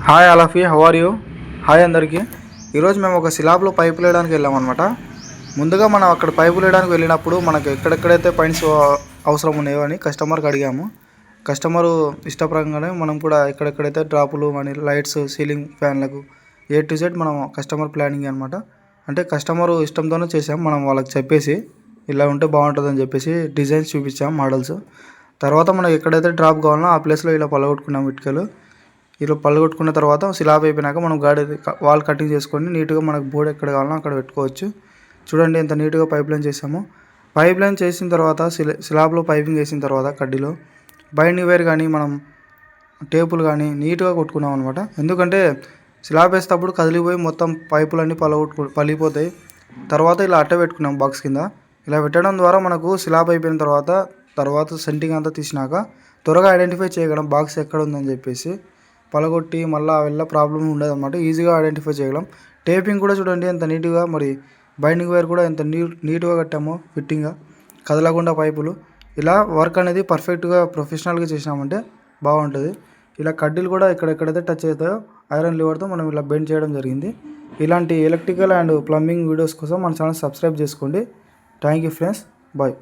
Hi ఆలఫీ, how are you? Hi అందరికీ. ఈరోజు మేము ఒక స్లాబ్లో పైపులు వేయడానికి వెళ్ళామన్నమాట. ముందుగా మనం అక్కడ పైపులు వేయడానికి వెళ్ళినప్పుడు మనకు ఎక్కడెక్కడైతే పాయింట్స్ అవసరం ఉన్నాయో అని కస్టమర్కి అడిగాము. కస్టమరు ఇష్టప్రకంగానే మనం కూడా ఎక్కడెక్కడైతే డ్రాపులు కానీ లైట్స్, సీలింగ్ ఫ్యాన్లకు A to Z మనం కస్టమర్ ప్లానింగ్ అనమాట. అంటే కస్టమరు ఇష్టంతోనే చేసాం. మనం వాళ్ళకి చెప్పేసి ఇలా ఉంటే బాగుంటుందని చెప్పేసి డిజైన్స్ చూపించాం, మోడల్స్. తర్వాత మనకి ఎక్కడైతే డ్రాప్ కావాలన్నా ఆ ప్లేస్లో ఇలా పలగొట్టుకున్నాం ఇటుకలు. ఇలా పలగొట్టుకున్న తర్వాత స్లాబ్ అయిపోయినాక మనం వాల్ కటింగ్ చేసుకొని నీట్గా మనకు బోర్డు ఎక్కడ కావాలన్నా అక్కడ పెట్టుకోవచ్చు. చూడండి ఎంత నీట్గా పైప్ లైన్ చేసామో. పైప్ లైన్ చేసిన తర్వాత స్లాబ్లో పైపింగ్ వేసిన తర్వాత కడ్డీలో బైండింగ్ వైర్ కానీ మనం టేపులు కానీ నీట్గా కొట్టుకున్నాం అనమాట. ఎందుకంటే స్లాబ్ వేసేటప్పుడు కదిలిపోయి మొత్తం పైపులన్నీ పలిగిపోతాయి. తర్వాత ఇలా అట్ట పెట్టుకున్నాం బాక్స్ కింద. ఇలా పెట్టడం ద్వారా మనకు స్లాబ్ అయిపోయిన తర్వాత సెంటింగ్ అంతా తీసినాక త్వరగా ఐడెంటిఫై చేయగలం బాక్స్ ఎక్కడ ఉందని చెప్పేసి. పలగొట్టి మళ్ళీ వెళ్ళ ప్రాబ్లం ఉండదు అనమాట. ఈజీగా ఐడెంటిఫై చేయగలం. టేపింగ్ కూడా చూడండి ఎంత నీట్గా, మరి బైండింగ్ వైర్ కూడా ఎంత నీట్గా కట్టామో ఫిట్టింగ్గా, కదలకుండా పైపులు. ఇలా వర్క్ అనేది పర్ఫెక్ట్గా ప్రొఫెషనల్గా చేసినామంటే బాగుంటుంది. ఇలా కడ్డీలు కూడా ఎక్కడెక్కడైతే టచ్ అవుతాయో ఐరన్ లివర్తో మనం ఇలా బెండ్ చేయడం జరిగింది. ఇలాంటి ఎలక్ట్రికల్ అండ్ ప్లంబింగ్ వీడియోస్ కోసం మన ఛానల్ సబ్స్క్రైబ్ చేసుకోండి. Thank you friends, bye.